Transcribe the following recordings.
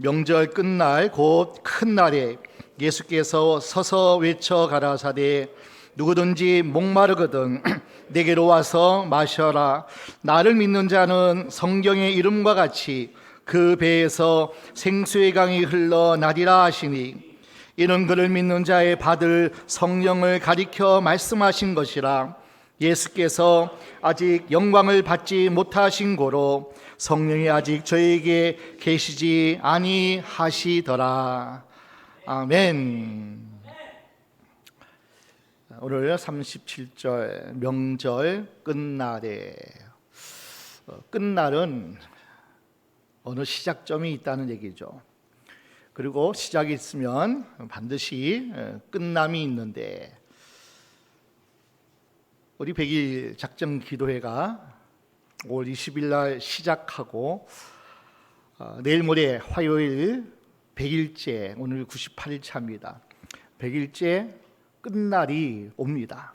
명절 끝날 곧 큰 날에 예수께서 서서 외쳐 가라사대 누구든지 목마르거든 내게로 와서 마셔라. 나를 믿는 자는 성경의 이름과 같이 그 배에서 생수의 강이 흘러나리라 하시니 이는 그를 믿는 자의 받을 성령을 가리켜 말씀하신 것이라. 예수께서 아직 영광을 받지 못하신 고로 성령이 아직 저에게 계시지 아니하시더라. 아멘. 오늘 37절 명절 끝날에 끝날은 어느 시작점이 있다는 얘기죠. 그리고 시작이 있으면 반드시 끝남이 있는데 우리 100일 작정 기도회가 5월 20일 날 시작하고 내일 모레 화요일 100일째, 오늘 98일 차입니다. 100일째 끝날이 옵니다.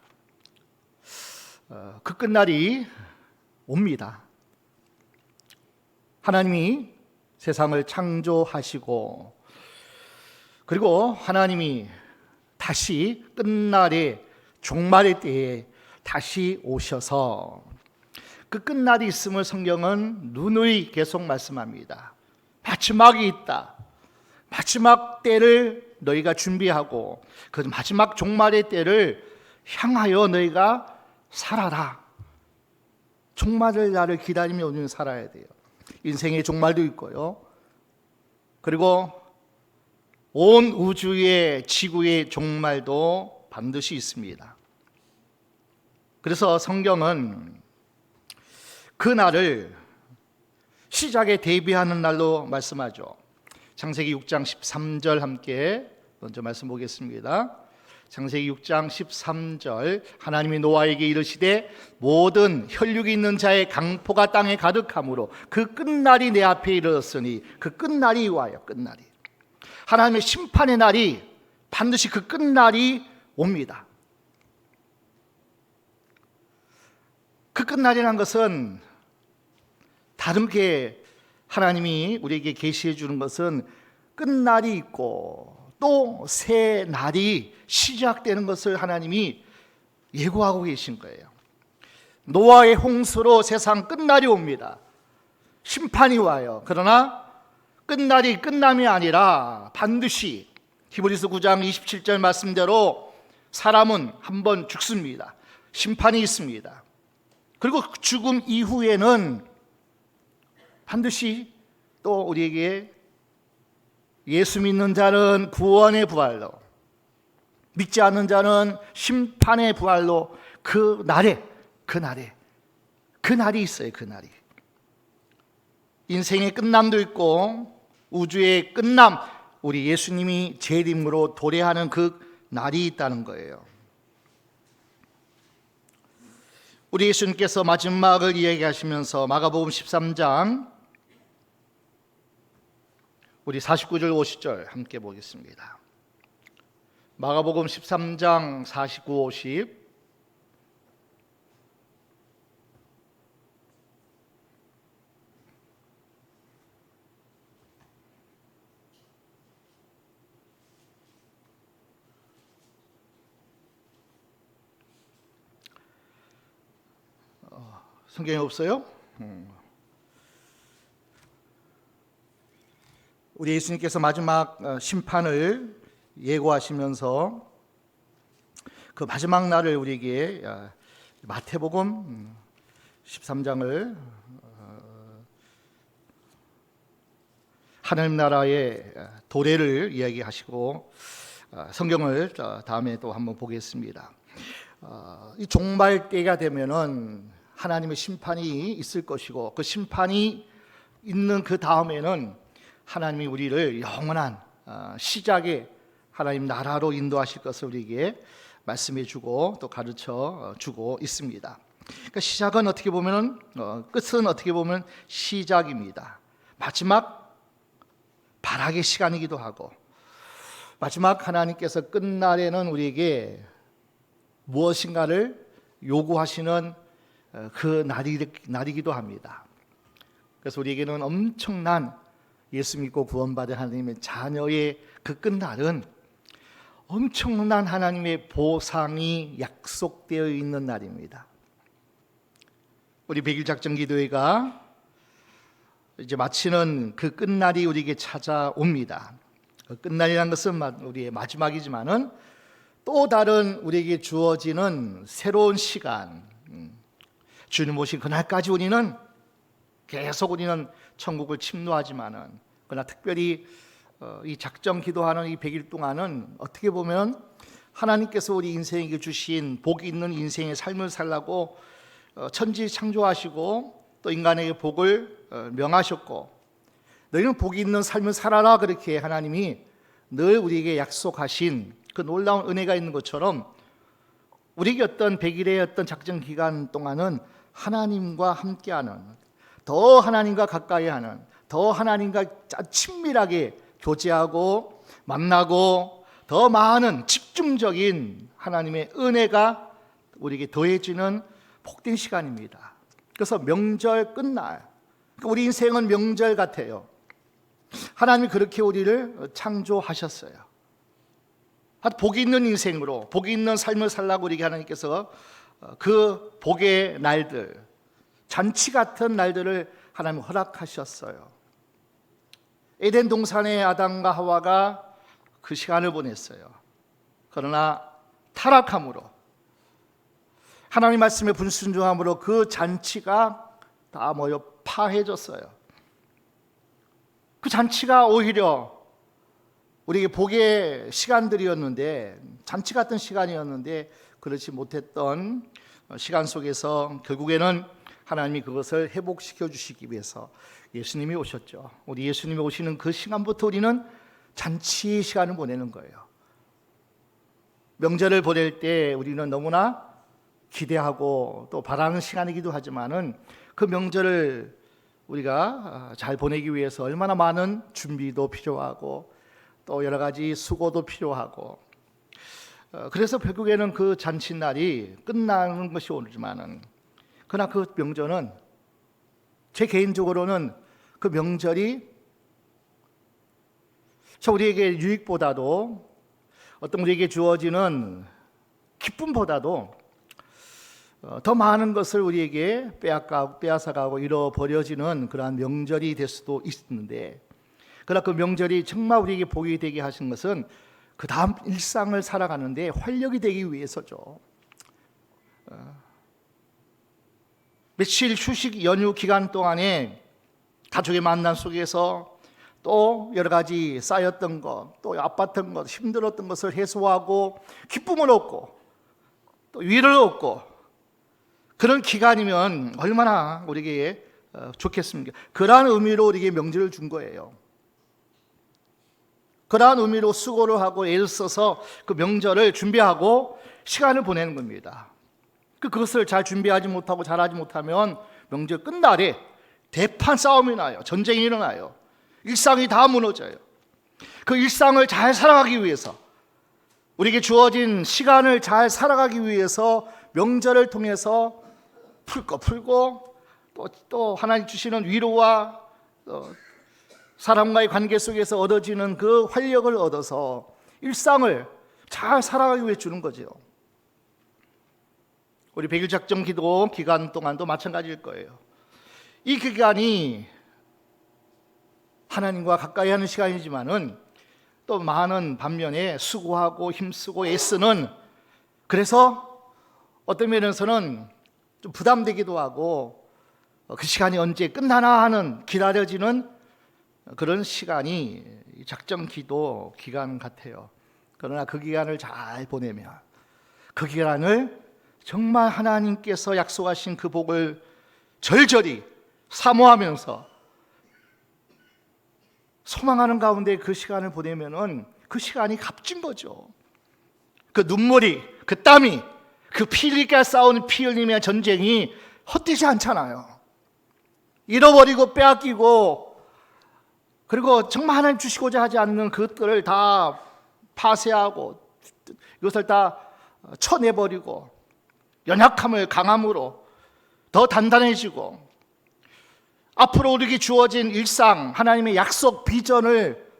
그 끝날이 옵니다. 하나님이 세상을 창조하시고 그리고 하나님이 다시 끝날에 종말의 때에 다시 오셔서 그 끝날이 있음을 성경은 누누이 계속 말씀합니다. 마지막이 있다. 마지막 때를 너희가 준비하고 그 마지막 종말의 때를 향하여 너희가 살아라. 종말의 날을 기다리며 우리는 살아야 돼요. 인생의 종말도 있고요. 그리고 온 우주의 지구의 종말도 반드시 있습니다. 그래서 성경은 그 날을 시작에 대비하는 날로 말씀하죠. 창세기 6장 13절 함께 먼저 말씀 보겠습니다. 창세기 6장 13절 하나님이 노아에게 이르시되 모든 혈육이 있는 자의 강포가 땅에 가득하므로 그 끝날이 내 앞에 이르렀으니 그 끝날이 와요. 끝날이 하나님의 심판의 날이 반드시 그 끝날이 옵니다. 그 끝날이라는 것은 다름게 하나님이 우리에게 계시해 주는 것은 끝날이 있고 또 새 날이 시작되는 것을 하나님이 예고하고 계신 거예요. 노아의 홍수로 세상 끝날이 옵니다. 심판이 와요. 그러나 끝날이 끝남이 아니라 반드시 히브리서 9장 27절 말씀대로 사람은 한번 죽습니다. 심판이 있습니다. 그리고 죽음 이후에는 반드시 또 우리에게 예수 믿는 자는 구원의 부활로, 믿지 않는 자는 심판의 부활로 그 날이 있어요. 그 날이 인생의 끝남도 있고 우주의 끝남, 우리 예수님이 재림으로 도래하는 그 날이 있다는 거예요. 우리 예수님께서 마지막을 이야기하시면서 마가복음 13장 우리 49절 50절 함께 보겠습니다. 마가복음 13장 49, 50 성경에 없어요? 우리 예수님께서 마지막 심판을 예고하시면서 그 마지막 날을 우리에게 마태복음 13장을 하나님 나라의 도래를 이야기하시고 성경을 다음에 또 한번 보겠습니다. 이 종말 때가 되면은 하나님의 심판이 있을 것이고 그 심판이 있는 그 다음에는 하나님이 우리를 영원한 시작에 하나님 나라로 인도하실 것을 우리에게 말씀해 주고 또 가르쳐 주고 있습니다. 그러니까 시작은 어떻게 보면 끝은 어떻게 보면 시작입니다. 마지막 발악의 시간이기도 하고 마지막 하나님께서 끝날에는 우리에게 무엇인가를 요구하시는 그 날이기도 합니다. 그래서 우리에게는 엄청난 예수 믿고 구원받은 하나님의 자녀의 그 끝날은 엄청난 하나님의 보상이 약속되어 있는 날입니다. 우리 100일 작전 기도회가 이제 마치는 그 끝날이 우리에게 찾아옵니다. 그 끝날이라는 것은 우리의 마지막이지만은 또 다른 우리에게 주어지는 새로운 시간, 주님 오신 그날까지 우리는 천국을 침노하지만은, 그러나 특별히 이 작정 기도하는 이 100일 동안은 어떻게 보면 하나님께서 우리 인생에게 주신 복이 있는 인생의 삶을 살라고 천지 창조하시고 또 인간에게 복을 명하셨고, 너희는 복이 있는 삶을 살아라, 그렇게 하나님이 늘 우리에게 약속하신 그 놀라운 은혜가 있는 것처럼 우리에게 어떤 100일의 어떤 작정 기간 동안은 하나님과 함께하는, 더 하나님과 가까이 하는, 더 하나님과 친밀하게 교제하고 만나고 더 많은 집중적인 하나님의 은혜가 우리에게 더해지는 복된 시간입니다. 그래서 명절 끝날, 우리 인생은 명절 같아요. 하나님이 그렇게 우리를 창조하셨어요. 복이 있는 인생으로, 복이 있는 삶을 살라고 우리에게 하나님께서 그 복의 날들, 잔치 같은 날들을 하나님 허락하셨어요. 에덴 동산의 아담과 하와가 그 시간을 보냈어요. 그러나 타락함으로, 하나님 말씀에 불순종함으로 그 잔치가 다 모여 파해졌어요. 그 잔치가 오히려 우리에게 복의 시간들이었는데, 잔치 같은 시간이었는데 그렇지 못했던 시간 속에서 결국에는 하나님이 그것을 회복시켜 주시기 위해서 예수님이 오셨죠. 우리 예수님이 오시는 그 시간부터 우리는 잔치 시간을 보내는 거예요. 명절을 보낼 때 우리는 너무나 기대하고 또 바라는 시간이기도 하지만은 그 명절을 우리가 잘 보내기 위해서 얼마나 많은 준비도 필요하고 또 여러 가지 수고도 필요하고, 그래서 결국에는 그 잔칫날이 끝나는 것이 오지만은, 그러나 그 명절은, 제 개인적으로는 그 명절이 우리에게 유익보다도 어떤 우리에게 주어지는 기쁨보다도 더 많은 것을 우리에게 빼앗아가고 잃어버려지는 그러한 명절이 될 수도 있는데, 그러나 그 명절이 정말 우리에게 복이 되게 하신 것은 그 다음 일상을 살아가는데 활력이 되기 위해서죠. 며칠 휴식 연휴 기간 동안에 가족의 만남 속에서 또 여러 가지 쌓였던 것, 또 아팠던 것, 힘들었던 것을 해소하고 기쁨을 얻고 또 위를 얻고, 그런 기간이면 얼마나 우리에게 좋겠습니까? 그러한 의미로 우리에게 명절을 준 거예요. 그러한 의미로 수고를 하고 애를 써서 그 명절을 준비하고 시간을 보내는 겁니다. 그것을 잘 준비하지 못하고 잘하지 못하면 명절 끝날에 대판 싸움이 나요. 전쟁이 일어나요. 일상이 다 무너져요. 그 일상을 잘 살아가기 위해서, 우리에게 주어진 시간을 잘 살아가기 위해서 명절을 통해서 풀 거 풀고 또 하나님 주시는 위로와 사람과의 관계 속에서 얻어지는 그 활력을 얻어서 일상을 잘 살아가기 위해 주는 거죠. 우리 100일 작정 기도 기간 동안도 마찬가지일 거예요. 이 기간이 하나님과 가까이 하는 시간이지만은 또 많은 반면에 수고하고 힘쓰고 애쓰는, 그래서 어떤 면에서는 좀 부담되기도 하고 그 시간이 언제 끝나나 하는 기다려지는 그런 시간이 작정 기도 기간 같아요. 그러나 그 기간을 잘 보내면, 그 기간을 정말 하나님께서 약속하신 그 복을 절절히 사모하면서 소망하는 가운데 그 시간을 보내면은 그 시간이 값진 거죠. 그 눈물이, 그 땀이, 그 피 흘리게 싸우는 피 흘림의 전쟁이 헛되지 않잖아요. 잃어버리고 빼앗기고, 그리고 정말 하나님 주시고자 하지 않는 그것들을 다 파쇄하고 이것을 다 쳐내버리고 연약함을 강함으로 더 단단해지고, 앞으로 우리에게 주어진 일상, 하나님의 약속, 비전을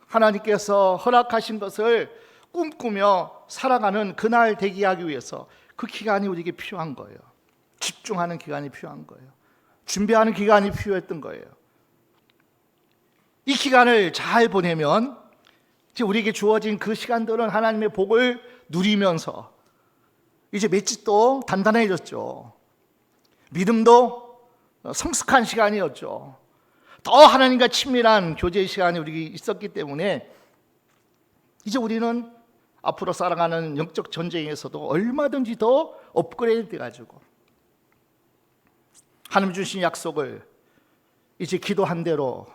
하나님께서 허락하신 것을 꿈꾸며 살아가는 그날 대기하기 위해서 그 기간이 우리에게 필요한 거예요. 집중하는 기간이 필요한 거예요. 준비하는 기간이 필요했던 거예요. 이 기간을 잘 보내면 이제 우리에게 주어진 그 시간들은 하나님의 복을 누리면서 이제 맷집도 단단해졌죠. 믿음도 성숙한 시간이었죠. 더 하나님과 친밀한 교제 시간이 우리에게 있었기 때문에 이제 우리는 앞으로 살아가는 영적 전쟁에서도 얼마든지 더 업그레이드 돼가지고 하나님 주신 약속을 이제 기도한 대로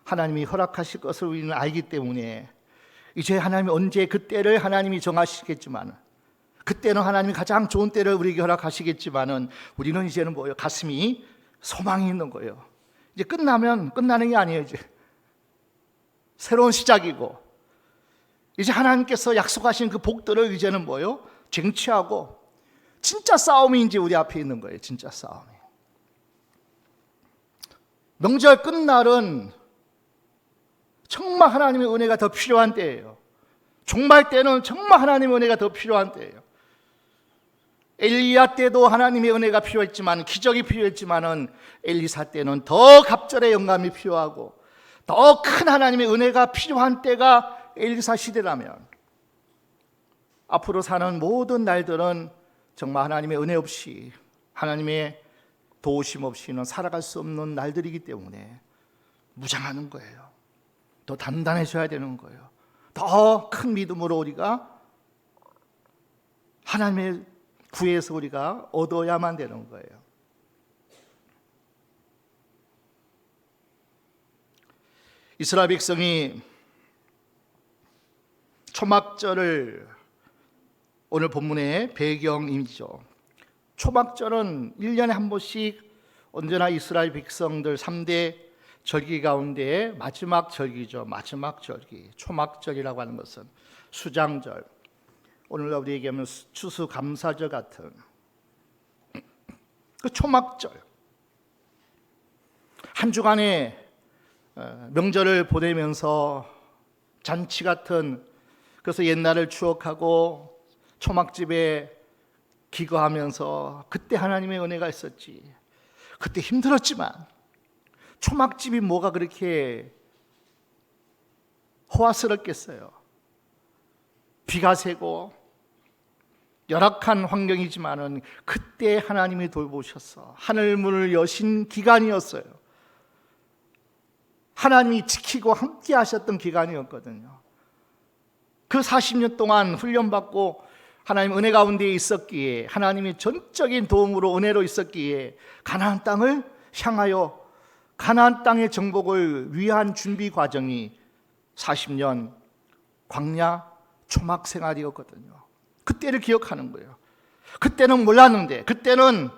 하나님이 허락하실 것을 우리는 알기 때문에 이제 하나님이 언제 그때를 하나님이 정하시겠지만, 그때는 하나님이 가장 좋은 때를 우리에게 허락하시겠지만은 우리는 이제는 뭐예요? 가슴이 소망이 있는 거예요. 이제 끝나면 끝나는 게 아니에요. 이제 새로운 시작이고, 이제 하나님께서 약속하신 그 복들을 이제는 뭐예요? 쟁취하고 진짜 싸움이 이제 우리 앞에 있는 거예요. 진짜 싸움이. 명절 끝날은 정말 하나님의 은혜가 더 필요한 때예요. 종말 때는 정말 하나님의 은혜가 더 필요한 때예요. 엘리야 때도 하나님의 은혜가 필요했지만, 기적이 필요했지만은 엘리사 때는 더 갑절의 영감이 필요하고 더 큰 하나님의 은혜가 필요한 때가 엘리사 시대라면, 앞으로 사는 모든 날들은 정말 하나님의 은혜 없이, 하나님의 도우심 없이는 살아갈 수 없는 날들이기 때문에 무장하는 거예요. 더 단단해져야 되는 거예요. 더 큰 믿음으로 우리가 하나님의 구에서 우리가 얻어야만 되는 거예요. 이스라엘 백성이 초막절을 오늘 본문의 배경이죠. 초막절은 1년에 한 번씩 언제나 이스라엘 백성들 3대 절기 가운데 마지막 절기죠. 마지막 절기, 초막절이라고 하는 것은 수장절, 오늘날 우리에게 하면 추수감사절 같은 그 초막절, 한 주간의 명절을 보내면서 잔치 같은, 그래서 옛날을 추억하고 초막집에 기거하면서 그때 하나님의 은혜가 있었지, 그때 힘들었지만 초막집이 뭐가 그렇게 호화스럽겠어요. 비가 새고 열악한 환경이지만은 그때 하나님이 돌보셔서 하늘 문을 여신 기간이었어요. 하나님이 지키고 함께 하셨던 기간이었거든요. 그 40년 동안 훈련받고 하나님 은혜 가운데 있었기에, 하나님이 전적인 도움으로 은혜로 있었기에 가나안 땅을 향하여 가나안 땅의 정복을 위한 준비 과정이 40년 광야 초막 생활이었거든요. 그때를 기억하는 거예요. 그때는 몰랐는데, 그때는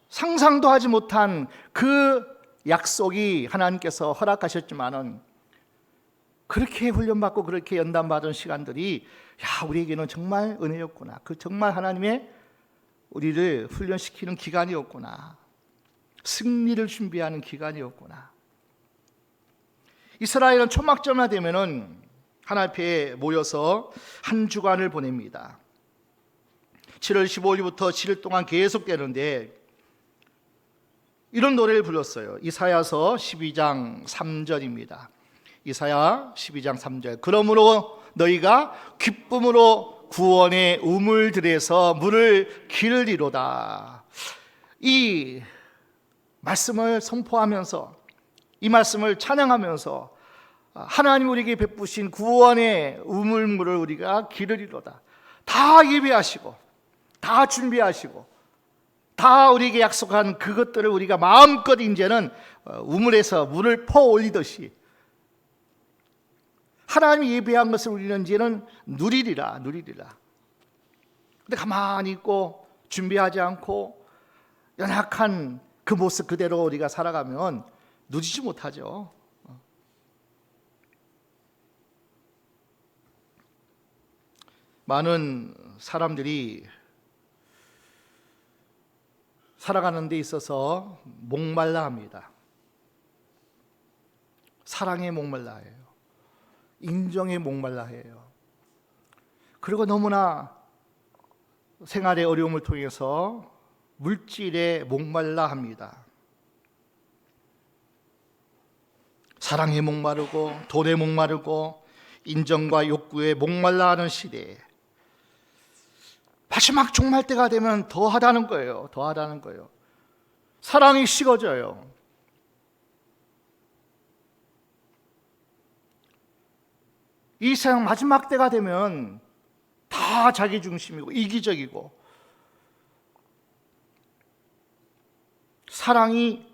상상도 하지 못한 그 약속이 하나님께서 허락하셨지만은 그렇게 훈련받고 그렇게 연단받은 시간들이, 야, 우리에게는 정말 은혜였구나. 그 정말 하나님의 우리를 훈련시키는 기간이었구나. 승리를 준비하는 기간이었구나. 이스라엘은 초막절만 되면은 하나님 앞에 모여서 한 주간을 보냅니다. 7월 15일부터 7일 동안 계속되는데 이런 노래를 불렀어요. 이사야서 12장 3절입니다. 이사야 12장 3절. 그러므로 너희가 기쁨으로 구원의 우물들에서 물을 기르리로다. 이 말씀을 선포하면서, 이 말씀을 찬양하면서 하나님 우리에게 베푸신 구원의 우물물을 우리가 기르리로다. 다 예배하시고 다 준비하시고 다 우리에게 약속한 그것들을 우리가 마음껏 이제는 우물에서 물을 퍼 올리듯이 하나님이 예배한 것을 우리는 이제는 누리리라. 근데 가만히 있고 준비하지 않고 연약한 그 모습 그대로 우리가 살아가면 누리지 못하죠. 많은 사람들이 살아가는 데 있어서 목말라 합니다. 사랑에 목말라 해요. 인정에 목말라 해요. 그리고 너무나 생활의 어려움을 통해서 물질에 목말라 합니다. 사랑에 목마르고 돈에 목마르고 인정과 욕구에 목말라 하는 시대에 마지막 종말 때가 되면 더 하다는 거예요. 더 하다는 거예요. 사랑이 식어져요. 이 세상 마지막 때가 되면 다 자기 중심이고 이기적이고 사랑이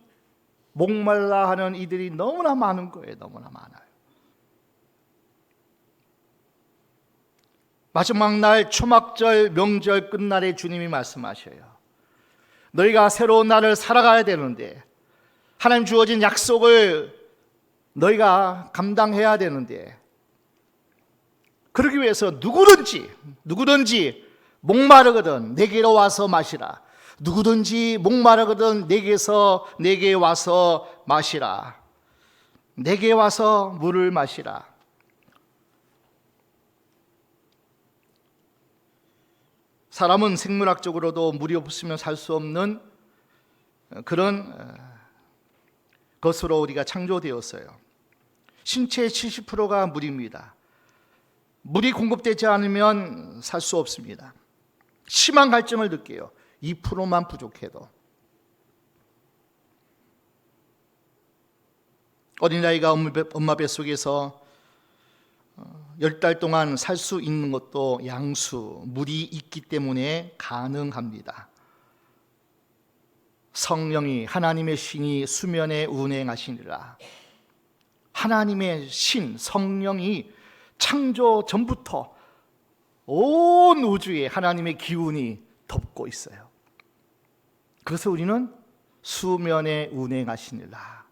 목말라 하는 이들이 너무나 많은 거예요. 너무나 많아요. 마지막 날 초막절 명절 끝날에 주님이 말씀하셔요. 너희가 새로운 날을 살아가야 되는데 하나님 주어진 약속을 너희가 감당해야 되는데 그러기 위해서 누구든지 목마르거든 내게로 와서 마시라. 누구든지 목마르거든 내게 와서 마시라. 내게 와서 물을 마시라. 사람은 생물학적으로도 물이 없으면 살 수 없는 그런 것으로 우리가 창조되었어요. 신체의 70%가 물입니다. 물이 공급되지 않으면 살 수 없습니다. 심한 갈증을 느껴요. 2%만 부족해도. 어린아이가 엄마 뱃속에서 10달 동안 살 수 있는 것도 양수, 물이 있기 때문에 가능합니다. 성령이 하나님의 신이 수면에 운행하시니라. 하나님의 신, 성령이 창조 전부터 온 우주에 하나님의 기운이 덮고 있어요. 그래서 우리는 수면에 운행하시니라.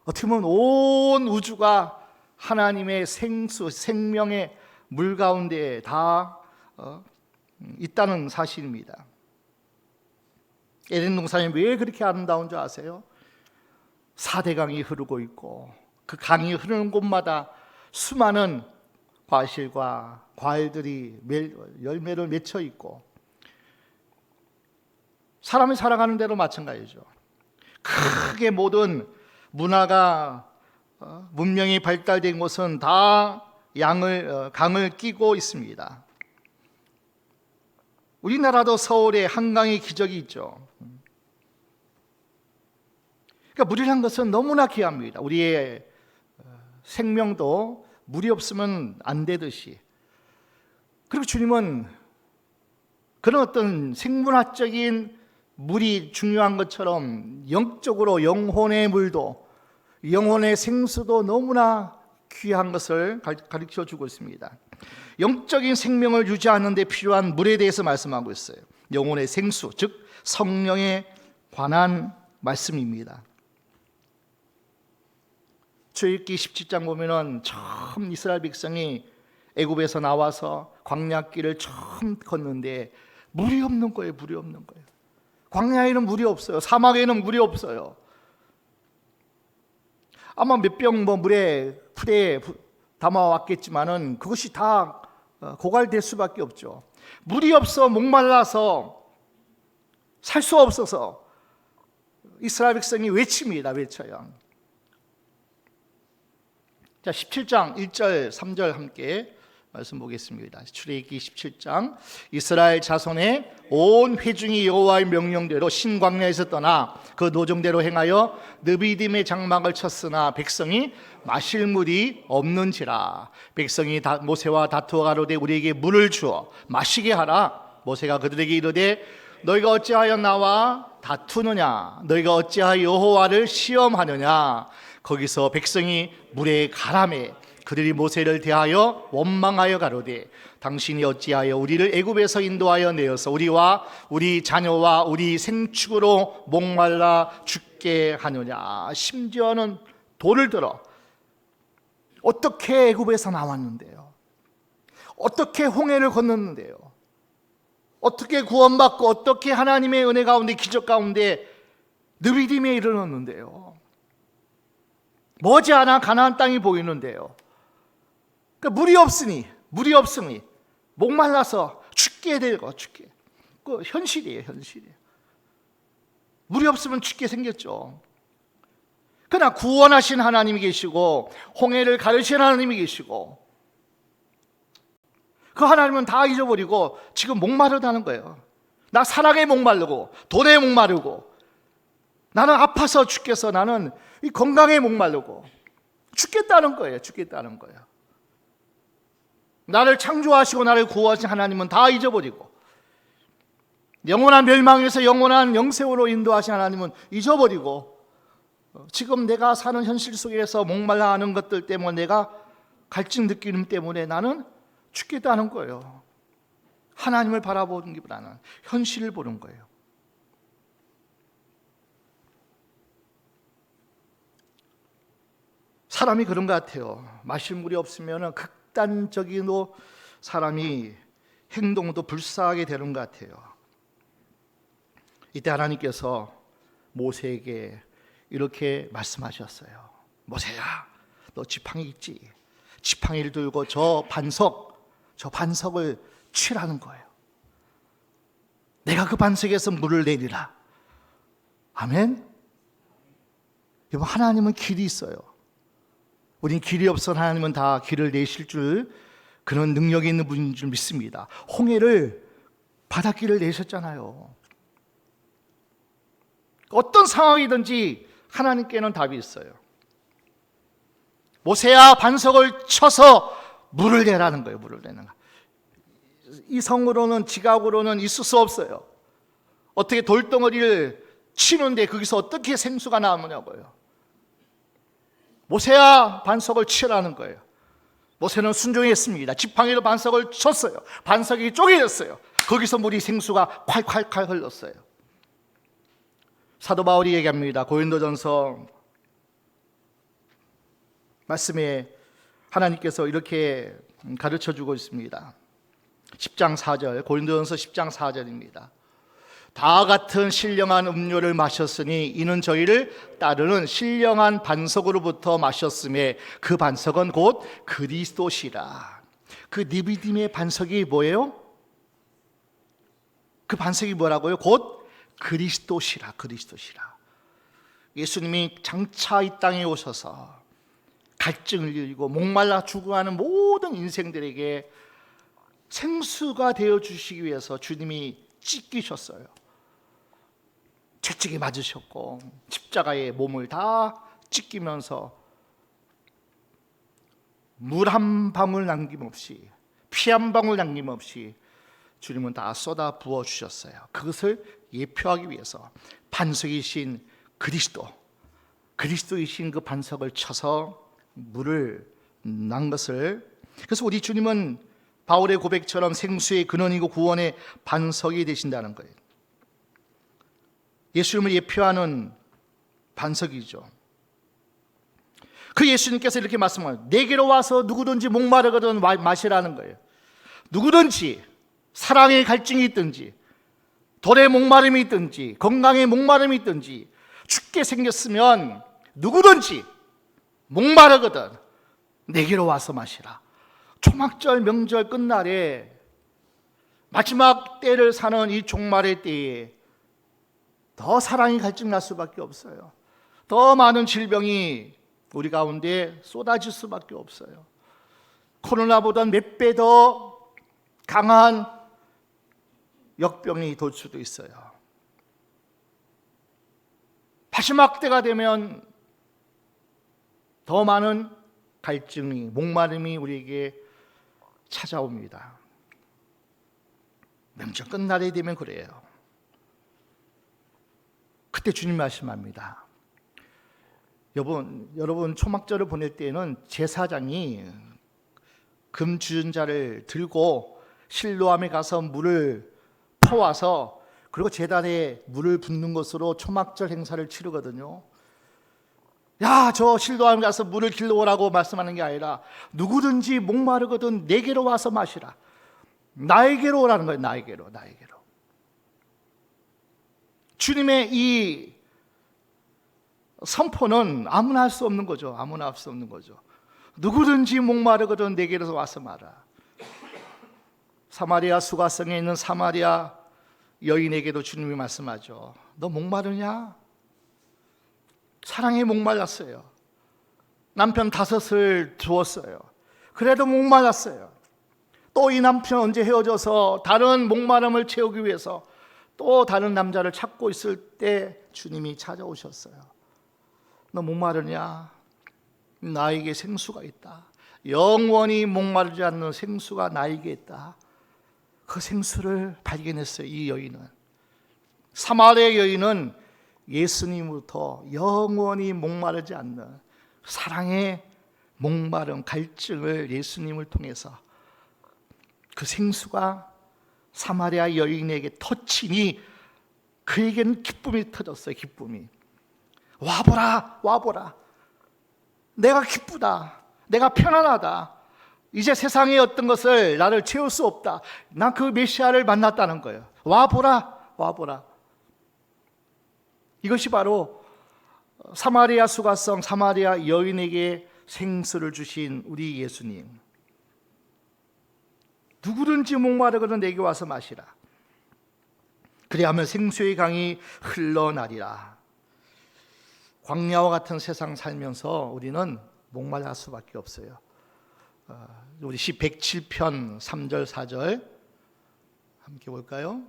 어떻게 보면 온 우주가 하나님의 생명의 물 가운데 다 있다는 사실입니다. 에덴 동산이 왜 그렇게 아름다운 줄 아세요? 4대강이 흐르고 있고 그 강이 흐르는 곳마다 수많은 과실과 과일들이 열매를 맺혀 있고 사람이 살아가는 대로 마찬가지죠. 크게 모든 문화가 문명이 발달된 곳은 다 강을 끼고 있습니다. 우리나라도 서울에 한강의 기적이 있죠. 그러니까 물이란 것은 너무나 귀합니다. 우리의 생명도 물이 없으면 안 되듯이. 그리고 주님은 그런 어떤 생물학적인 물이 중요한 것처럼 영적으로 영혼의 물도 영혼의 생수도 너무나 귀한 것을 가르쳐 주고 있습니다. 영적인 생명을 유지하는 데 필요한 물에 대해서 말씀하고 있어요. 영혼의 생수, 즉 성령에 관한 말씀입니다. 출애굽기 17장 보면은 처음 이스라엘 백성이 애굽에서 나와서 광야길을 처음 걷는데 물이 없는 거예요. 물이 없는 거예요. 광야에는 물이 없어요. 사막에는 물이 없어요. 아마 몇 병 물에 풀에 담아왔겠지만은 그것이 다 고갈될 수밖에 없죠. 물이 없어 목말라서 살 수 없어서 이스라엘 백성이 외칩니다. 외쳐요. 자, 17장 1절 3절 함께 말씀 보겠습니다. 출애굽기 17장 이스라엘 자손의 온 회중이 여호와의 명령대로 신광야에서 떠나 그 노정대로 행하여 느비딤의 장막을 쳤으나 백성이 마실 물이 없는지라. 백성이 모세와 다투어 가로되 우리에게 물을 주어 마시게 하라. 모세가 그들에게 이르되 너희가 어찌하여 나와 다투느냐? 너희가 어찌하여 여호와를 시험하느냐? 거기서 백성이 물에 가라매 그들이 모세를 대하여 원망하여 가로되 당신이 어찌하여 우리를 애굽에서 인도하여 내어서 우리와 우리 자녀와 우리 생축으로 목말라 죽게 하느냐. 심지어는 돌을 들어 어떻게 애굽에서 나왔는데요? 어떻게 홍해를 건넜는데요? 어떻게 구원받고 어떻게 하나님의 은혜 가운데 기적 가운데 느비딤에 이르렀는데요. 머지않아 가나안 땅이 보이는데요. 그러니까 물이 없으니 목말라서 죽게 되고 죽게. 그 현실이에요, 현실이에요. 물이 없으면 죽게 생겼죠. 그러나 구원하신 하나님이 계시고 홍해를 가르친 하나님이 계시고 그 하나님은 다 잊어버리고 지금 목마르다는 거예요. 나 사랑에 목마르고 돈에 목마르고 나는 아파서 죽겠어. 나는 이 건강에 목마르고 죽겠다는 거예요. 죽겠다는 거예요. 나를 창조하시고 나를 구원하신 하나님은 다 잊어버리고 영원한 멸망에서 영원한 영생으로 인도하신 하나님은 잊어버리고 지금 내가 사는 현실 속에서 목말라 하는 것들 때문에 내가 갈증 느끼는 때문에 나는 죽겠다는 거예요. 하나님을 바라보는 것보다는 현실을 보는 거예요. 사람이 그런 것 같아요. 마실 물이 없으면 극단적인 사람이 행동도 불사하게 되는 것 같아요. 이때 하나님께서 모세에게 이렇게 말씀하셨어요. 모세야, 너 지팡이 있지? 지팡이를 들고 저 반석을 치라는 거예요. 내가 그 반석에서 물을 내리라. 아멘. 여러분, 하나님은 길이 있어요. 우린 길이 없어 하나님은 다 길을 내실 줄 그런 능력이 있는 분인 줄 믿습니다. 홍해를 바닷길을 내셨잖아요. 어떤 상황이든지 하나님께는 답이 있어요. 모세야, 반석을 쳐서 물을 내라는 거예요. 물을 내는 거. 이성으로는 지각으로는 있을 수 없어요. 어떻게 돌덩어리를 치는데 거기서 어떻게 생수가 나오냐고요. 모세야, 반석을 치라는 거예요. 모세는 순종했습니다. 지팡이로 반석을 쳤어요. 반석이 쪼개졌어요. 거기서 물이 생수가 콸콸콸 흘렀어요. 사도 바울이 얘기합니다. 고린도전서 말씀에 하나님께서 이렇게 가르쳐주고 있습니다. 10장 4절, 고린도전서 10장 4절입니다. 다 같은 신령한 음료를 마셨으니 이는 저희를 따르는 신령한 반석으로부터 마셨음에 그 반석은 곧 그리스도시라. 그 느비딤의 반석이 뭐예요? 그 반석이 뭐라고요? 곧 그리스도시라. 그리스도시라. 예수님이 장차 이 땅에 오셔서 갈증을 일고 목말라 죽어가는 모든 인생들에게 생수가 되어 주시기 위해서 주님이 찢기셨어요. 채찍에 맞으셨고 십자가에 몸을 다 찢기면서 물 한 방울 남김없이 피 한 방울 남김없이 주님은 다 쏟아 부어 주셨어요. 그것을 예표하기 위해서 반석이신 그리스도이신 그 반석을 쳐서 물을 난 것을, 그래서 우리 주님은 바울의 고백처럼 생수의 근원이고 구원의 반석이 되신다는 거예요. 예수님을 예표하는 반석이죠. 그 예수님께서 이렇게 말씀하세요. 내게로 와서 누구든지 목마르거든 마시라는 거예요. 누구든지 사랑의 갈증이 있든지 돌의 목마름이 있든지 건강의 목마름이 있든지 죽게 생겼으면 누구든지 목마르거든 내게로 와서 마시라. 초막절 명절 끝날에 마지막 때를 사는 이 종말의 때에 더 사랑이 갈증날 수밖에 없어요. 더 많은 질병이 우리 가운데 쏟아질 수밖에 없어요. 코로나보다 몇 배 더 강한 역병이 돌 수도 있어요. 마지막 때가 되면 더 많은 갈증이, 목마름이 우리에게 찾아옵니다. 명절 끝날이 되면 그래요. 그때 주님 말씀합니다. 여러분 초막절을 보낼 때에는 제사장이 금 주전자를 들고 실로암에 가서 물을 퍼와서 그리고 제단에 물을 붓는 것으로 초막절 행사를 치르거든요. 야, 저 실로암에 가서 물을 길러오라고 말씀하는 게 아니라 누구든지 목마르거든 내게로 와서 마시라. 나에게로 오라는 거예요. 나에게로. 주님의 이 선포는 아무나 할 수 없는 거죠. 아무나 할 수 없는 거죠. 누구든지 목마르거든 내게로 와서 마라. 사마리아 수가성에 있는 사마리아 여인에게도 주님이 말씀하죠. 너 목마르냐? 사랑에 목말랐어요. 남편 5을 두었어요. 그래도 목말랐어요. 또 이 남편 언제 헤어져서 다른 목마름을 채우기 위해서 또 다른 남자를 찾고 있을 때 주님이 찾아오셨어요. 너 목마르냐? 나에게 생수가 있다. 영원히 목마르지 않는 생수가 나에게 있다. 그 생수를 발견했어요. 이 여인은, 사마리아 여인은 예수님으로부터 영원히 목마르지 않는 사랑의 목마름, 갈증을 예수님을 통해서 그 생수가 사마리아 여인에게 터치니 그에게는 기쁨이 터졌어요. 기쁨이. 와보라, 와보라. 내가 기쁘다. 내가 편안하다. 이제 세상의 어떤 것을 나를 채울 수 없다. 난 그 메시아를 만났다는 거예요. 와보라, 와보라. 이것이 바로 사마리아 수가성 사마리아 여인에게 생수를 주신 우리 예수님. 누구든지 목마르거든 내게 와서 마시라. 그리하면 생수의 강이 흘러나리라. 광야와 같은 세상 살면서 우리는 목말랄 수밖에 없어요. 우리 시 107편 3절 4절 함께 볼까요?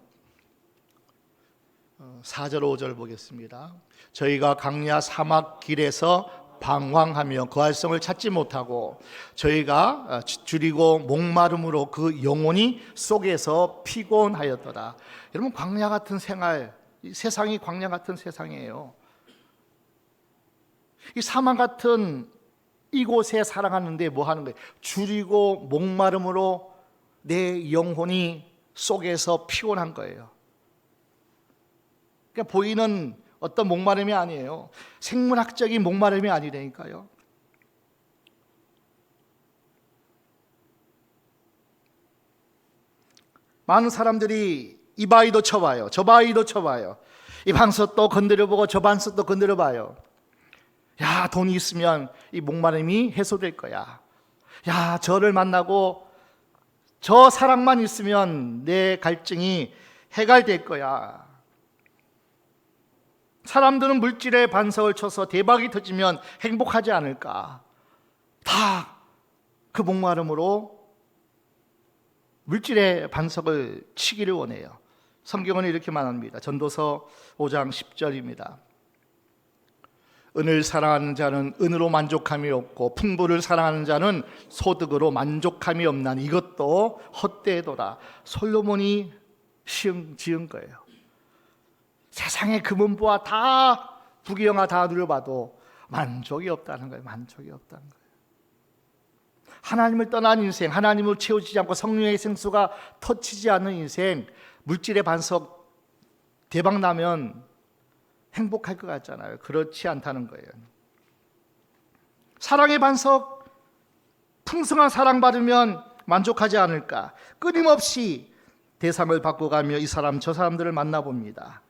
4절 5절 보겠습니다. 저희가 광야 사막 길에서 방황하며 그 활성을 찾지 못하고 저희가 줄이고 목마름으로 그 영혼이 속에서 피곤하였더라. 여러분, 광야 같은 생활, 세상이 광야 같은 세상이에요. 이 사막 같은 이곳에 살아가는데 뭐 하는 거예요? 줄이고 목마름으로 내 영혼이 속에서 피곤한 거예요. 그러니까 보이는 어떤 목마름이 아니에요. 생물학적인 목마름이 아니라니까요. 많은 사람들이 이 바위도 쳐봐요. 저 바위도 쳐봐요. 이 반석 또 건드려보고 저 반석 또 건드려봐요. 야, 돈이 있으면 이 목마름이 해소될 거야. 야, 저를 만나고 저 사랑만 있으면 내 갈증이 해결될 거야. 사람들은 물질의 반석을 쳐서 대박이 터지면 행복하지 않을까. 다 그 목마름으로 물질의 반석을 치기를 원해요. 성경은 이렇게 말합니다. 전도서 5장 10절입니다. 은을 사랑하는 자는 은으로 만족함이 없고 풍부를 사랑하는 자는 소득으로 만족함이 없나니 이것도 헛되도다. 솔로몬이 지은 거예요. 세상의 금은보화 다 부귀영화 다 누려봐도 만족이 없다는 거예요. 만족이 없다는 거예요. 하나님을 떠난 인생, 하나님을 채우지 않고 성령의 생수가 터치지 않는 인생, 물질의 반석 대박 나면 행복할 것 같잖아요. 그렇지 않다는 거예요. 사랑의 반석, 풍성한 사랑 받으면 만족하지 않을까. 끊임없이 대상을 바꿔가며 이 사람 저 사람들을 만나봅니다.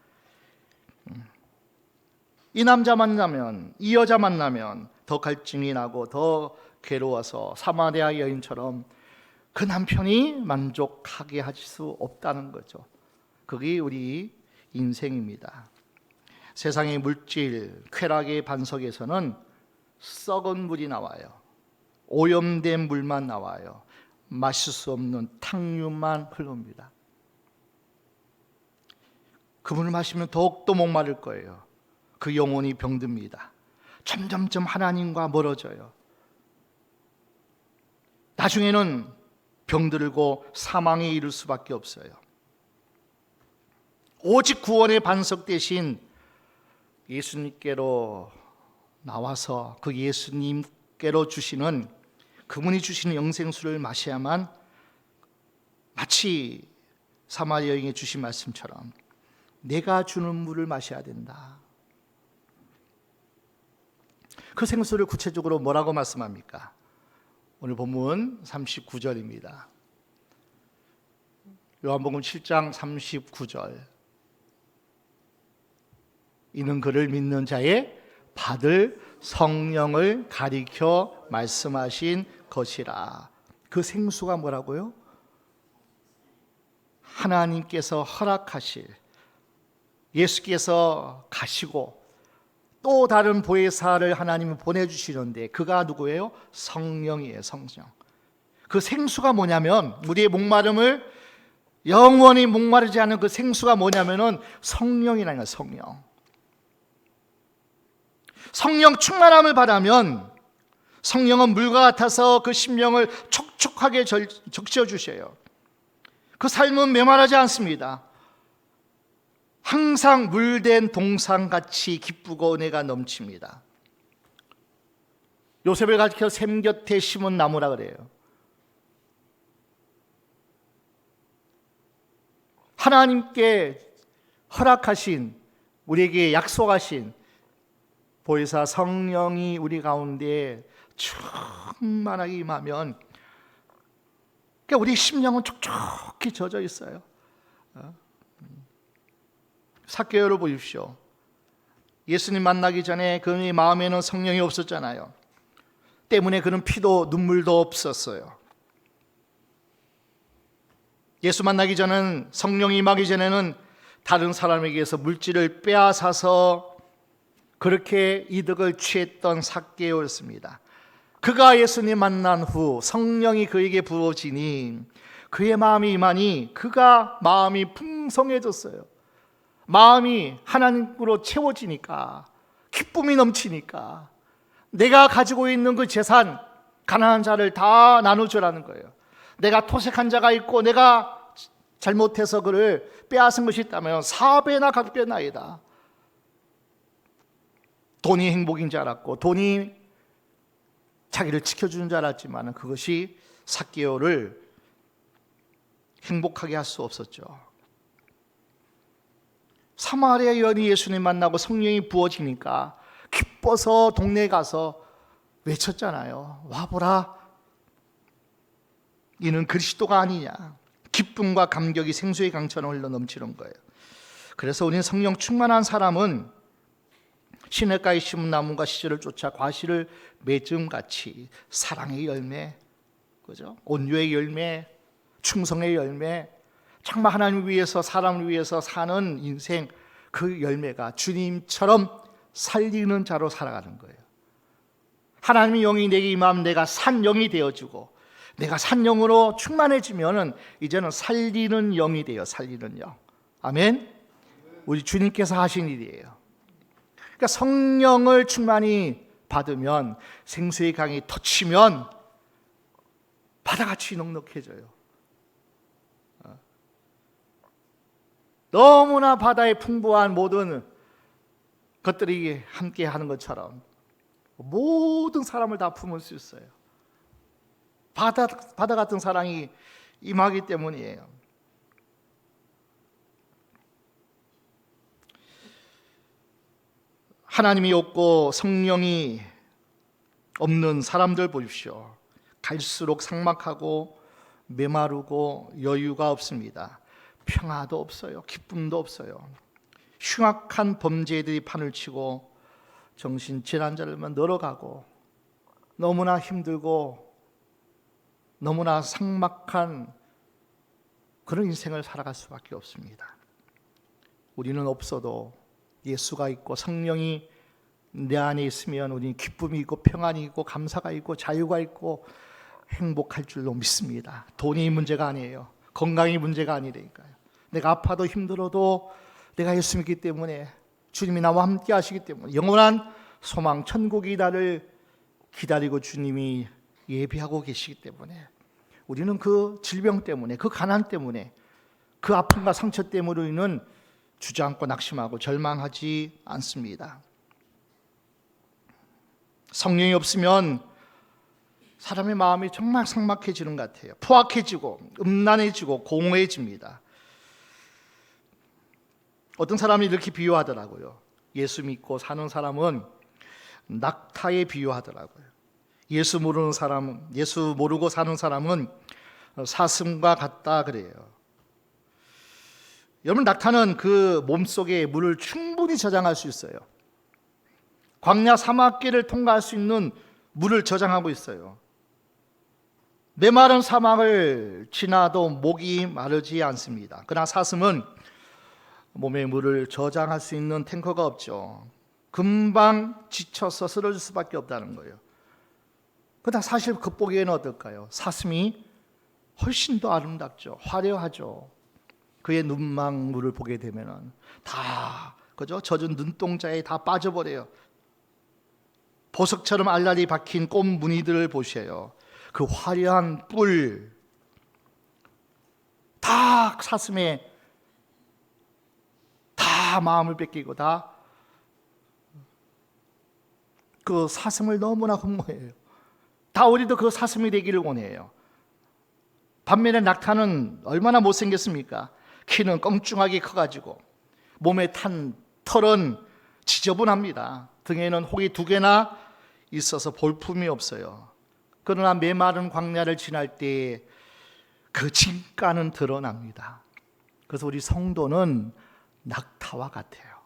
이 남자 만나면, 이 여자 만나면 더 갈증이 나고 더 괴로워서 사마리아 여인처럼 그 남편이 만족하게 할 수 없다는 거죠. 그게 우리 인생입니다. 세상의 물질, 쾌락의 반석에서는 썩은 물이 나와요. 오염된 물만 나와요. 마실 수 없는 탕류만 흐릅니다. 그 물을 마시면 더욱더 목마를 거예요. 그 영혼이 병듭니다. 점점점 하나님과 멀어져요. 나중에는 병들고 사망에 이를 수밖에 없어요. 오직 구원의 반석 대신 예수님께로 나와서 그 예수님께로 주시는, 그분이 주시는 영생수를 마셔야만 마치 사마리아 여인이 주신 말씀처럼 내가 주는 물을 마셔야 된다. 그 생수를 구체적으로 뭐라고 말씀합니까? 오늘 본문 39절입니다. 요한복음 7장 39절. 이는 그를 믿는 자의 받을 성령을 가리켜 말씀하신 것이라. 그 생수가 뭐라고요? 하나님께서 허락하실, 예수께서 가시고 또 다른 보혜사를 하나님이 보내주시는데 그가 누구예요? 성령이에요. 성령. 그 생수가 뭐냐면, 우리의 목마름을 영원히 목마르지 않은 그 생수가 뭐냐면은 성령이라는 거예요. 성령. 성령 충만함을 받으면 성령은 물과 같아서 그 심령을 촉촉하게 적셔 주셔요. 그 삶은 메마르지 않습니다. 항상 물된 동산같이 기쁘고 은혜가 넘칩니다. 요셉을 가리켜 샘 곁에 심은 나무라 그래요. 하나님께 허락하신, 우리에게 약속하신 보혜사 성령이 우리 가운데 충만하게 임하면, 그러니까 우리 심령은 촉촉히 젖어 있어요. 삭개오를 보십시오. 예수님 만나기 전에 그의 마음에는 성령이 없었잖아요. 때문에 그는 피도 눈물도 없었어요. 예수 만나기 전은, 성령이 임하기 전에는 다른 사람에게서 물질을 빼앗아서 그렇게 이득을 취했던 삭개오였습니다. 그가 예수님 만난 후 성령이 그에게 부어지니 그의 마음이 임하니 그가 마음이 풍성해졌어요. 마음이 하나님으로 채워지니까, 기쁨이 넘치니까 내가 가지고 있는 그 재산, 가난한 자를 다 나눠주라는 거예요. 내가 토색한 자가 있고 내가 잘못해서 그를 빼앗은 것이 있다면 4배나 갚겠나이다. 돈이 행복인 줄 알았고 돈이 자기를 지켜주는 줄 알았지만 그것이 삭개오를 행복하게 할 수 없었죠. 사마리아 여인이 예수님 만나고 성령이 부어지니까 기뻐서 동네에 가서 외쳤잖아요. 와보라, 이는 그리스도가 아니냐. 기쁨과 감격이 생수의 강처럼 흘러 넘치는 거예요. 그래서 우리는 성령 충만한 사람은 시냇가에 심은 나무가 시절을 쫓아 과실을 맺음같이 사랑의 열매, 그죠? 온유의 열매, 충성의 열매, 정말 하나님을 위해서, 사람을 위해서 사는 인생, 그 열매가 주님처럼 살리는 자로 살아가는 거예요. 하나님의 영이 내게 임하면 내가 산 영이 되어주고, 내가 산 영으로 충만해지면은 이제는 살리는 영이 돼요. 살리는 영. 아멘. 우리 주님께서 하신 일이에요. 그러니까 성령을 충만히 받으면, 생수의 강이 터치면 바다같이 넉넉해져요. 너무나 바다에 풍부한 모든 것들이 함께 하는 것처럼 모든 사람을 다 품을 수 있어요. 바다 같은 사랑이 임하기 때문이에요. 하나님이 없고 성령이 없는 사람들 보십시오. 갈수록 삭막하고 메마르고 여유가 없습니다. 평화도 없어요. 기쁨도 없어요. 흉악한 범죄들이 판을 치고 정신 질환자들만 늘어가고 너무나 힘들고 너무나 삭막한 그런 인생을 살아갈 수밖에 없습니다. 우리는 없어도 예수가 있고 성령이 내 안에 있으면 우리는 기쁨이 있고 평안이 있고 감사가 있고 자유가 있고 행복할 줄로 믿습니다. 돈이 문제가 아니에요. 건강이 문제가 아니라니까요. 내가 아파도 힘들어도 내가 예수 믿기 때문에, 주님이 나와 함께 하시기 때문에 영원한 소망, 천국이 나를 기다리고 주님이 예비하고 계시기 때문에 우리는 그 질병 때문에, 그 가난 때문에, 그 아픔과 상처 때문에는 주저앉고 낙심하고 절망하지 않습니다. 성령이 없으면 사람의 마음이 정말 삭막해지는 것 같아요. 포악해지고 음란해지고 공허해집니다. 어떤 사람이 이렇게 비유하더라고요. 예수 믿고 사는 사람은 낙타에 비유하더라고요. 예수 모르는 사람, 예수 모르고 사는 사람은 사슴과 같다 그래요. 여러분, 낙타는 그 몸속에 물을 충분히 저장할 수 있어요. 광야 사막길을 통과할 수 있는 물을 저장하고 있어요. 메마른 사막을 지나도 목이 마르지 않습니다. 그러나 사슴은 몸에 물을 저장할 수 있는 탱커가 없죠. 금방 지쳐서 쓰러질 수밖에 없다는 거예요. 그러나 사실 겉보기에는 어떨까요? 사슴이 훨씬 더 아름답죠. 화려하죠. 그의 눈망울을 보게 되면은 다 그죠? 젖은 눈동자에 다 빠져버려요. 보석처럼 알알이 박힌 꽃 무늬들을 보셔요. 그 화려한 뿔, 다 사슴에 다 마음을 뺏기고 다 그 사슴을 너무나 흠모해요. 다 우리도 그 사슴이 되기를 원해요. 반면에 낙타는 얼마나 못생겼습니까? 키는 껑충하게 커가지고 몸에 탄 털은 지저분합니다. 등에는 혹이 2개나 있어서 볼품이 없어요. 그러나 메마른 광야를 지날 때 그 진가는 드러납니다. 그래서 우리 성도는 낙타와 같아요.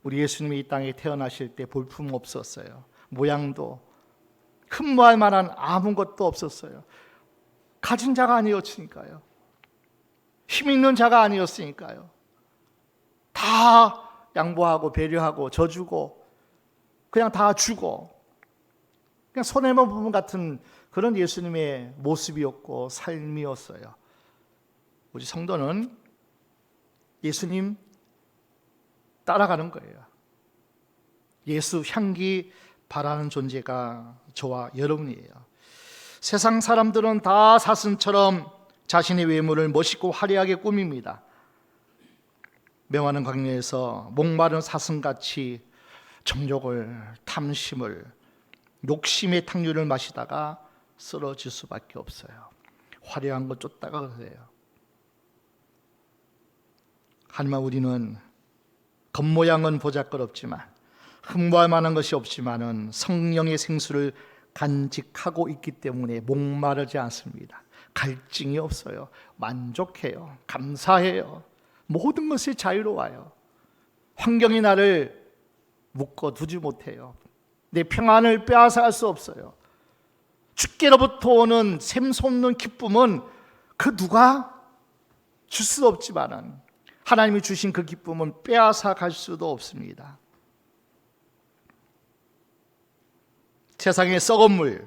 우리 예수님이 이 땅에 태어나실 때 볼품 없었어요. 모양도 흠모할 만한 아무것도 없었어요. 가진 자가 아니었으니까요. 힘 있는 자가 아니었으니까요. 다 양보하고 배려하고 져주고 그냥 다 주고 그냥 손해만 보면 같은 그런 예수님의 모습이었고 삶이었어요. 우리 성도는 예수님 따라가는 거예요. 예수 향기 바라는 존재가 저와 여러분이에요. 세상 사람들은 다 사슴처럼 자신의 외모를 멋있고 화려하게 꾸밉니다. 메마른 광야에서 목마른 사슴같이 정욕을, 탐심을, 욕심의 탕류를 마시다가 쓰러질 수밖에 없어요. 화려한 거 쫓다가 그래요. 하지만 우리는 겉모양은 보잘것없지만 흠모할 만한 것이 없지만은 성령의 생수를 간직하고 있기 때문에 목마르지 않습니다. 갈증이 없어요. 만족해요. 감사해요. 모든 것이 자유로워요. 환경이 나를 묶어두지 못해요. 내 평안을 빼앗아갈 수 없어요. 주께로부터 오는 샘솟는 기쁨은 그 누가 줄 수 없지만은 하나님이 주신 그 기쁨은 빼앗아갈 수도 없습니다. 세상의 썩은 물,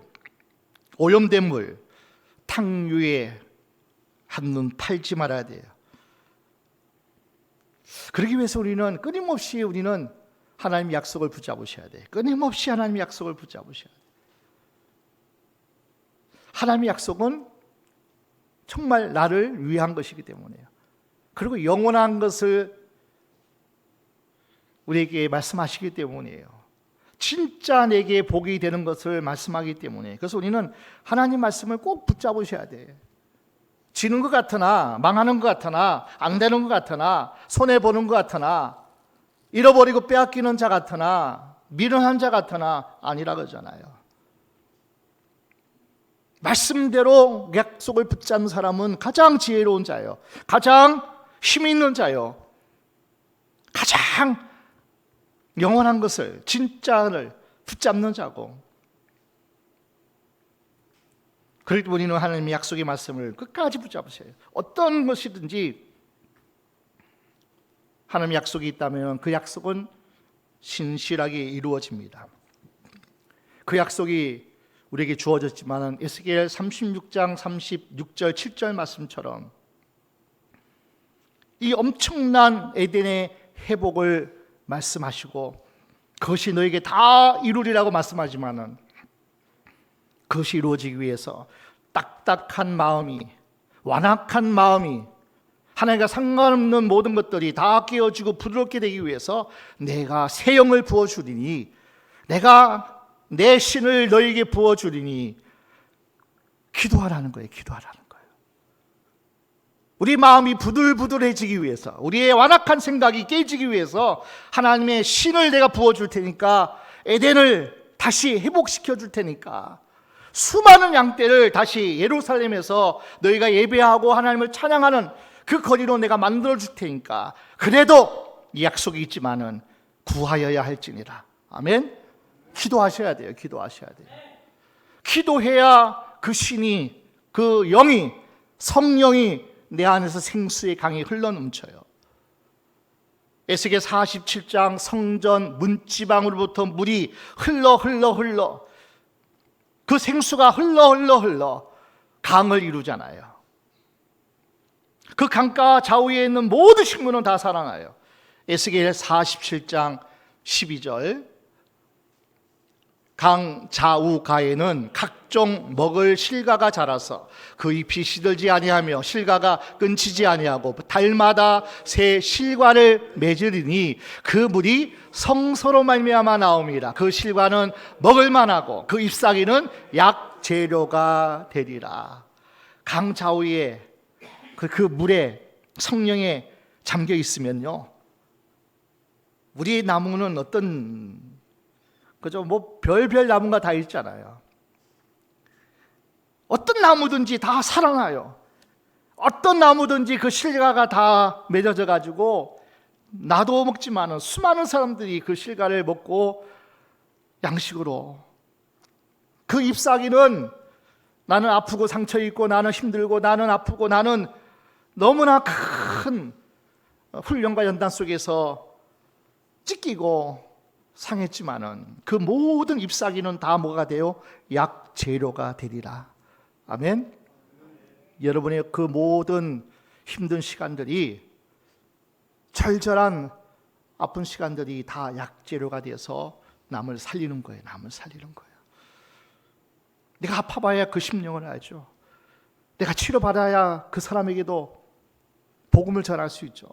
오염된 물, 탕류에 한눈 팔지 말아야 돼요. 그러기 위해서 우리는 끊임없이 하나님의 약속을 붙잡으셔야 돼요. 끊임없이 하나님의 약속을 붙잡으셔야 돼요. 하나님의 약속은 정말 나를 위한 것이기 때문에요. 그리고 영원한 것을 우리에게 말씀하시기 때문이에요. 진짜 내게 복이 되는 것을 말씀하기 때문에. 그래서 우리는 하나님 말씀을 꼭 붙잡으셔야 돼. 지는 것 같으나, 망하는 것 같으나, 안 되는 것 같으나, 손해보는 것 같으나, 잃어버리고 빼앗기는 자 같으나, 미련한 자 같으나 아니라 그러잖아요. 말씀대로 약속을 붙잡는 사람은 가장 지혜로운 자예요. 가장 힘 있는 자예요. 가장 영원한 것을, 진짜를 붙잡는 자고. 그렇기 때문에 우리는 하나님의 약속의 말씀을 끝까지 붙잡으셔야 해요. 어떤 것이든지 하나님의 약속이 있다면 그 약속은 신실하게 이루어집니다. 그 약속이 우리에게 주어졌지만 에스겔 36장 36절 7절 말씀처럼 이 엄청난 에덴의 회복을 말씀하시고 그것이 너에게 다 이루리라고 말씀하지만은 그것이 이루어지기 위해서 딱딱한 마음이, 완악한 마음이, 하나님과 상관없는 모든 것들이 다 깨어지고 부드럽게 되기 위해서 내가 새 영을 부어주리니, 내가 내 신을 너에게 부어주리니 기도하라는 거예요. 기도하라는 거예요. 우리 마음이 부들부들해지기 위해서, 우리의 완악한 생각이 깨지기 위해서 하나님의 신을 내가 부어줄 테니까, 에덴을 다시 회복시켜 줄 테니까, 수많은 양떼를 다시 예루살렘에서 너희가 예배하고 하나님을 찬양하는 그 거리로 내가 만들어 줄 테니까 그래도 이 약속이 있지만은 구하여야 할지니라. 아멘. 기도하셔야 돼요. 기도하셔야 돼요. 기도해야 그 신이, 그 영이, 성령이 내 안에서 생수의 강이 흘러넘쳐요. 에스겔 47장 성전 문지방으로부터 물이 흘러 그 생수가 흘러 강을 이루잖아요. 그 강가 좌우에 있는 모든 식물은 다 살아나요. 에스겔 47장 12절 강 좌우가에는 각종 먹을 실과가 자라서 그 잎이 시들지 아니하며 실과가 끊치지 아니하고 달마다 새 실과를 맺으리니 그 물이 성소로 말미암아 나옵니다. 그 실과는 먹을 만하고 그 잎사귀는 약재료가 되리라. 강 좌우에 그 물에 성령에 잠겨 있으면요, 우리 나무는 어떤 그죠? 뭐 별별 나무가 다 있잖아요. 어떤 나무든지 다 살아나요. 어떤 나무든지 그 실과가 다 맺어져 가지고 나도 먹지만은 수많은 사람들이 그 실과를 먹고 양식으로, 그 잎사귀는 나는 아프고 상처 있고 나는 힘들고 나는 아프고 나는 너무나 큰 훈련과 연단 속에서 찢기고 상했지만은 그 모든 잎사귀는 다 뭐가 돼요? 약재료가 되리라. 아멘. 여러분의 그 모든 힘든 시간들이, 절절한 아픈 시간들이 다 약재료가 돼서 남을 살리는 거예요. 남을 살리는 거예요. 내가 아파봐야 그 심령을 알죠. 내가 치료받아야 그 사람에게도 복음을 전할 수 있죠.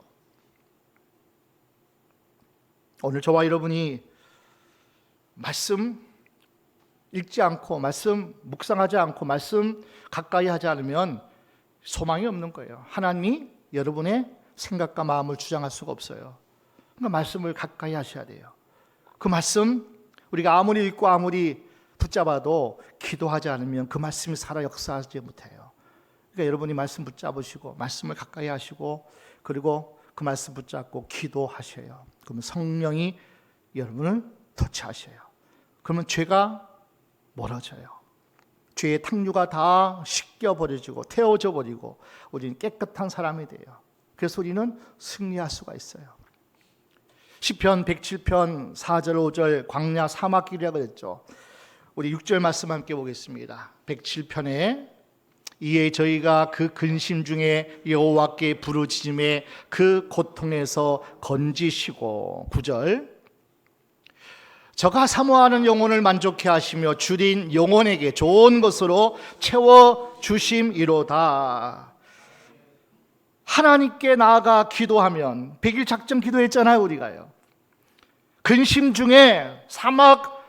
오늘 저와 여러분이 말씀 읽지 않고, 말씀 묵상하지 않고, 말씀 가까이 하지 않으면 소망이 없는 거예요. 하나님이 여러분의 생각과 마음을 주장할 수가 없어요. 그러니까 말씀을 가까이 하셔야 돼요. 그 말씀 우리가 아무리 읽고 아무리 붙잡아도 기도하지 않으면 그 말씀이 살아 역사하지 못해요. 그러니까 여러분이 말씀 붙잡으시고 말씀을 가까이 하시고 그리고 그 말씀 붙잡고 기도하셔요. 그러면 성령이 여러분을 터치하셔요. 그러면 죄가 멀어져요. 죄의 탕류가 다 씻겨버려지고 태워져 버리고 우리는 깨끗한 사람이 돼요. 그래서 우리는 승리할 수가 있어요. 시편 107편 4절 5절 광야 사막길이라고 그랬죠. 우리 6절 말씀 함께 보겠습니다. 107편에 이에 저희가 그 근심 중에 여호와께 부르짖음에 그 고통에서 건지시고 9절 저가 사모하는 영혼을 만족해 하시며 줄인 영혼에게 좋은 것으로 채워주심이로다. 하나님께 나아가 기도하면 100일 작정 기도했잖아요. 우리가요. 근심 중에 사막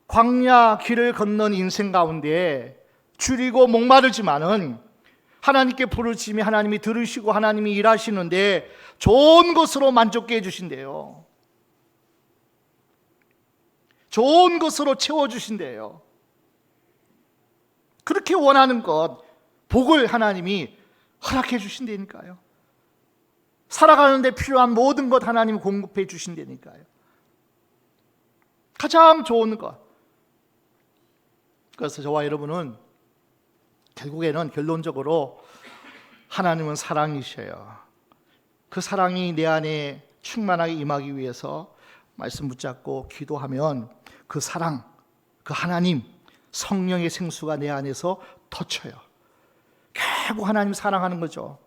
광야 길을 걷는 인생 가운데 줄이고 목마르지만은 하나님께 부르짖으면 하나님이 들으시고 하나님이 일하시는데 좋은 것으로 만족해 주신대요. 좋은 것으로 채워주신대요. 그렇게 원하는 것, 복을 하나님이 허락해 주신다니까요. 살아가는 데 필요한 모든 것 하나님이 공급해 주신다니까요. 가장 좋은 것. 그래서 저와 여러분은 결국에는 결론적으로 하나님은 사랑이셔요. 그 사랑이 내 안에 충만하게 임하기 위해서 말씀 붙잡고 기도하면 그 사랑, 그 하나님, 성령의 생수가 내 안에서 터쳐요. 결국 하나님 사랑하는 거죠.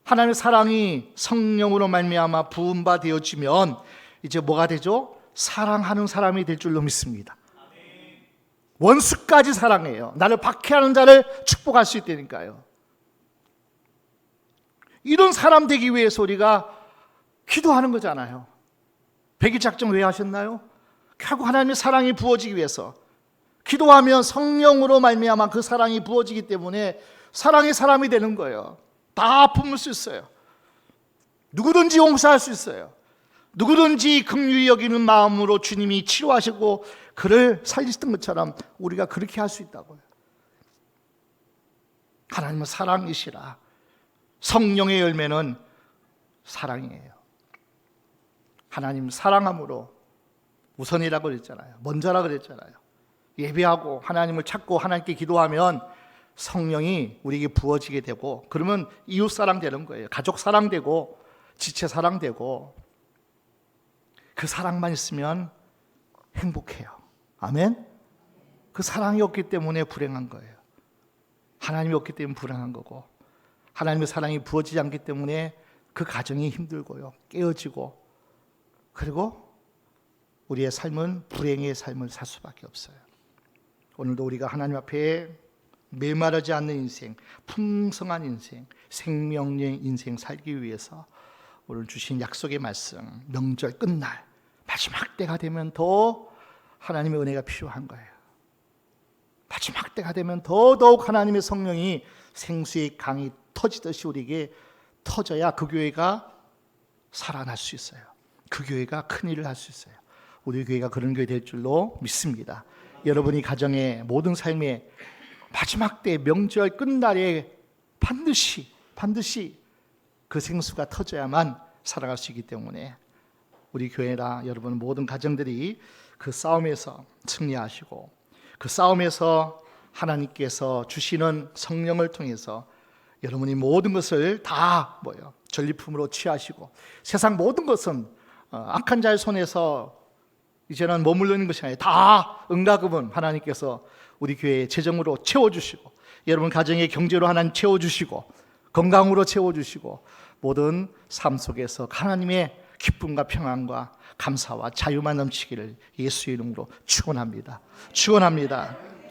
하나님의 사랑이 성령으로 말미암아 부음바 되어지면 이제 뭐가 되죠? 사랑하는 사람이 될 줄로 믿습니다. 원수까지 사랑해요. 나를 박해하는 자를 축복할 수 있다니까요. 이런 사람 되기 위해서 우리가 기도하는 거잖아요. 100일 작정 왜 하셨나요? 결국 하나님의 사랑이 부어지기 위해서. 기도하면 성령으로 말미암아 그 사랑이 부어지기 때문에 사랑의 사람이 되는 거예요. 다 품을 수 있어요. 누구든지 용서할 수 있어요. 누구든지 긍휼히 여기는 마음으로 주님이 치료하시고 그를 살리셨던 것처럼 우리가 그렇게 할 수 있다고요. 하나님은 사랑이시라. 성령의 열매는 사랑이에요. 하나님 사랑함으로 우선이라고 그랬잖아요. 먼저라고 그랬잖아요. 예배하고 하나님을 찾고 하나님께 기도하면 성령이 우리에게 부어지게 되고, 그러면 이웃 사랑 되는 거예요. 가족 사랑 되고 지체 사랑 되고, 그 사랑만 있으면 행복해요. 아멘. 그 사랑이 없기 때문에 불행한 거예요. 하나님이 없기 때문에 불행한 거고, 하나님의 사랑이 부어지지 않기 때문에 그 가정이 힘들고요, 깨어지고, 그리고 우리의 삶은 불행의 삶을 살 수밖에 없어요. 오늘도 우리가 하나님 앞에 메마르지 않는 인생, 풍성한 인생, 생명의 인생 살기 위해서 오늘 주신 약속의 말씀, 명절 끝날 마지막 때가 되면 더 하나님의 은혜가 필요한 거예요. 마지막 때가 되면 더더욱 하나님의 성령이 생수의 강이 터지듯이 우리에게 터져야 그 교회가 살아날 수 있어요. 그 교회가 큰 일을 할 수 있어요. 우리 교회가 그런 교회 될 줄로 믿습니다. 여러분이 가정의 모든 삶의 마지막 때 명절 끝날에 반드시 그 생수가 터져야만 살아갈 수 있기 때문에 우리 교회나 여러분 모든 가정들이 그 싸움에서 승리하시고, 그 싸움에서 하나님께서 주시는 성령을 통해서 여러분이 모든 것을 다 전리품으로 취하시고, 세상 모든 것은 악한 자의 손에서 이제는 머물러 있는 것이 아니라 다 응가금은 하나님께서 우리 교회의 재정으로 채워주시고, 여러분 가정의 경제로 하나님 채워주시고, 건강으로 채워주시고, 모든 삶 속에서 하나님의 기쁨과 평안과 감사와 자유만 넘치기를 예수의 이름으로 축원합니다.